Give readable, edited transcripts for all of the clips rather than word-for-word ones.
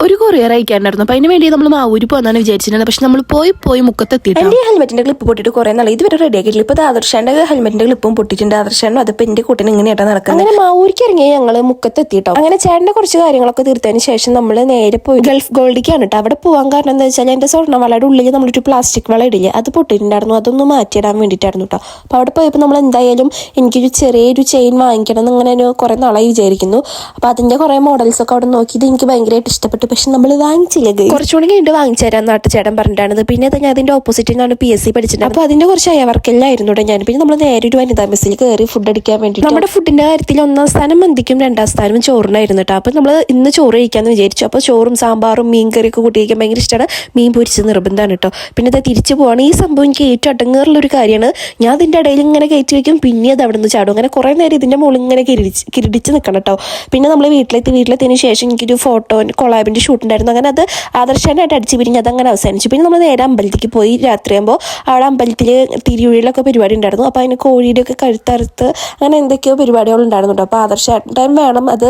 ഒരു കൊറിയർ അയക്കാണ്ടായിരുന്നു. അപ്പോൾ അതിന് വേണ്ടി നമ്മൾ മാവൂര് പോകാനാണ് വിചാരിച്ചിരുന്നത്. പക്ഷെ നമ്മൾ പോയി മുക്കത്തെത്തിയിട്ട് എൻ്റെ ഹെൽമെറ്റിന്റെ ക്ലിപ്പ് പൊട്ടിയിട്ട് കുറേ നാളെ ഇതുവരെ റെഡി ആക്കിയിട്ടില്ല. ഇപ്പോൾ ആദർശാന്റെ ഹെൽമെറ്റിന്റെ ക്ലിപ്പും പൊട്ടിയിട്ടുണ്ട്. ആദർശാനും അതിപ്പോൾ എൻ്റെ കൂട്ടിന് ഇങ്ങനെയായിട്ടാണ് നടക്കുന്നത്. അങ്ങനെ മാവൂരിക്ക് ഇറങ്ങി ഞങ്ങൾ മുക്കത്തെത്തിയിട്ടോ. അങ്ങനെ ചേട്ടൻ്റെ കുറച്ച് കാര്യങ്ങളൊക്കെ തീർത്തതിന് ശേഷം നമ്മൾ നേരെ പോയി ഗൾഫ് ഗോൾഡിക്കാണ് കേട്ടോ. അവിടെ പോകാൻ കാരണം എന്താ വെച്ചാൽ എൻ്റെ സ്വർണ്ണവളയുടെ ഉള്ളിൽ നമ്മളൊരു പ്ലാസ്റ്റിക് വള ഇടില്ലേ, അത് പൊട്ടിയിട്ടുണ്ടായിരുന്നു. അതൊന്ന് മാറ്റിയിടാൻ വേണ്ടിയിട്ടായിരുന്നു കേട്ടോ. അപ്പോൾ അവിടെ പോയപ്പോൾ നമ്മൾ എന്തായാലും എനിക്കൊരു ചെറിയൊരു ചെയിൻ വാങ്ങിക്കണം എന്ന് ഇങ്ങനെ കുറേ നാളായി വിചാരിക്കുന്നു. അപ്പോൾ അതിൻ്റെ കുറേ മോഡൽസ് ഒക്കെ അവിടെ നോക്കിയിട്ട് എനിക്ക് ഭയങ്കരമായിട്ട് ഇഷ്ടപ്പെട്ടു. പക്ഷെ നമ്മൾ വാങ്ങിച്ചില്ല, കുറച്ചുകൂടി കഴിഞ്ഞിട്ട് വാങ്ങിച്ചു തരാൻ നാട്ടുചേട്ടൻ പറഞ്ഞിട്ടാണ്. പിന്നെ ഞാൻ അതിൻ്റെ ഓപ്പോസിറ്റിൽ നിന്നാണ് PSC പഠിച്ചിട്ടുണ്ട്. അപ്പോൾ അതിൻ്റെ കുറച്ച് അയവർക്കെല്ലായിരുന്നു കേട്ടോ ഞാൻ. പിന്നെ നമ്മൾ നേരെ ഒരു വനിതാ ബസ്സിൽ കയറി ഫുഡ് അടിക്കാൻ വേണ്ടി. നമ്മുടെ ഫുഡിൻ്റെ കാര്യത്തിൽ 1ാം സ്ഥാനം മന്തിക്കും 2ാം സ്ഥാനം ചോറിനായിരുന്നു കേട്ടോ. അപ്പോൾ നമ്മൾ ഇന്ന് ചോറ് കഴിക്കാമെന്ന് വിചാരിച്ചു. അപ്പോൾ ചോറും സാമ്പാറും മീൻ കറിയൊക്കെ കൂട്ടി കഴിക്കാൻ ഭയങ്കര ഇഷ്ടമാണ്. മീൻ പൊരിച്ചത് നിർബന്ധമാണ് കേട്ടോ. പിന്നെ അത് തിരിച്ചു പോവാണ്. ഈ സംഭവം എനിക്ക് ഏറ്റവും അടങ്ങേറുള്ളൊരു കാര്യമാണ്. ഞാൻ അതിൻ്റെ ഇടയിൽ ഇങ്ങനെ കയറ്റി വയ്ക്കും, പിന്നെ അത് അവിടെ നിന്ന് ചാടും. അങ്ങനെ കുറേ നേരം ഇതിൻ്റെ മുകളിൽ ഇങ്ങനെ കിരിടിച്ച് നിൽക്കണം കേട്ടോ. പിന്നെ നമ്മൾ വീട്ടിലെത്തിയതിന് ശേഷം എനിക്കൊരു ഫോട്ടോ കൊളാബിൻ്റെ ഷൂട്ട് ഉണ്ടായിരുന്നു. അങ്ങനെ അത് ആദർശനായിട്ട് അടിച്ച് പിരിഞ്ഞ് അതങ്ങനെ അവസാനിച്ചു. പിന്നെ നമ്മൾ നേരെ അമ്പലത്തിലേക്ക് പോയി. രാത്രിയാകുമ്പോൾ അവിടെ അമ്പലത്തിൽ തിരുവഴിയിലൊക്കെ പരിപാടി ഉണ്ടായിരുന്നു. അപ്പോൾ അതിന് കോഴിയുടെ ഒക്കെ കഴുത്തറുത്ത് അങ്ങനെ എന്തൊക്കെയോ പരിപാടികളുണ്ടായിരുന്നു കേട്ടോ. അപ്പോൾ ആദർശേട്ടൻ വേണം അത്,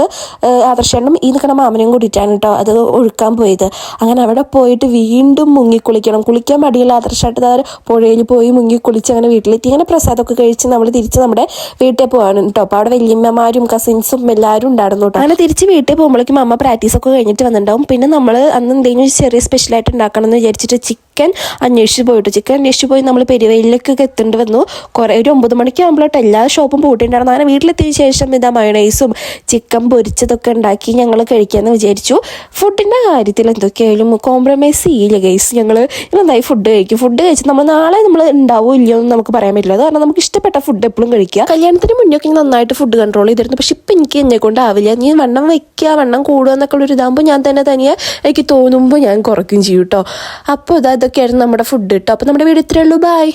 ആദർശേട്ടനും ഈ നിൽക്കണ മാമനെയും കൂടിയിട്ടാണ് കേട്ടോ അത് ഒഴുക്കാൻ പോയത്. അങ്ങനെ അവിടെ പോയിട്ട് വീണ്ടും മുങ്ങിക്കുളിക്കണം. കുളിക്കാൻ മടിയുള്ള ആദർശേട്ടൻ പുഴയിൽ പോയി മുങ്ങിക്കുളിച്ച് അങ്ങനെ വീട്ടിലെത്തി. അങ്ങനെ പ്രസാദമൊക്കെ കഴിച്ച് നമ്മൾ തിരിച്ച് നമ്മുടെ വീട്ടിൽ പോകാണ് കേട്ടോ. അപ്പോൾ അവിടെ വല്യമ്മമാരും കസിൻസും എല്ലാവരും ഉണ്ടായിരുന്നു കേട്ടോ. അങ്ങനെ തിരിച്ച് വീട്ടിൽ പോകുമ്പോഴേക്കും അമ്മ പ്രാക്ടീസൊക്കെ കഴിഞ്ഞിട്ട് വന്നിട്ടുണ്ടാവും. പിന്നെ നമ്മൾ അന്ന് എന്തെങ്കിലും ചെറിയ സ്പെഷ്യലായിട്ട് ഉണ്ടാക്കണം എന്ന് വിചാരിച്ചിട്ട് ചിക്കൻ അന്വേഷിച്ച് പോയി നമ്മൾ പെരുവയിലേക്കൊക്കെ എത്തേണ്ടി വന്നു. ഒരു 9 മണിക്കാകുമ്പോഴായിട്ട് എല്ലാ ഷോപ്പും പൂട്ടിയിട്ടുണ്ടായിരുന്നു. അങ്ങനെ വീട്ടിലെത്തിയ ശേഷം ഇതാ മയണൈസും ചിക്കൻ പൊരിച്ചതൊക്കെ ഉണ്ടാക്കി ഞങ്ങൾ കഴിക്കാമെന്ന് വിചാരിച്ചു. ഫുഡിൻ്റെ കാര്യത്തിൽ എന്തൊക്കെയായാലും കോംപ്രമൈസ് ചെയ്യില്ല ഗൈസ്. ഞങ്ങൾ നന്നായി ഫുഡ് കഴിച്ച് നമ്മൾ നാളെ നമ്മൾ ഉണ്ടാവോ ഇല്ലയോ എന്ന് നമുക്ക് പറയാൻ പറ്റില്ല. അത് കാരണം നമുക്ക് ഇഷ്ടപ്പെട്ട ഫുഡ് എപ്പോഴും കഴിക്കുക. കല്യാണത്തിന് മുന്നൊക്കെ നന്നായിട്ട് ഫുഡ് കൺട്രോൾ ചെയ്തിരുന്നു. പക്ഷെ ഇപ്പം എനിക്ക് എന്നെ കൊണ്ടാവില്ല. നീ വണ്ണം വയ്ക്കുക, വണ്ണം കൂടുക എന്നൊക്കെ ഉള്ളൊരു ഇതാകുമ്പോൾ ഞാൻ തനിയെ എനിക്ക് തോന്നുമ്പോൾ ഞാൻ കുറയ്ക്കും ചെയ്യും കേട്ടോ. അപ്പോൾ ഇതൊക്കെയായിരുന്നു നമ്മുടെ ഫുഡ് കേട്ടോ. അപ്പോൾ നമ്മുടെ വീട് ഇത്രയേ ഉള്ളൂ. ബൈ.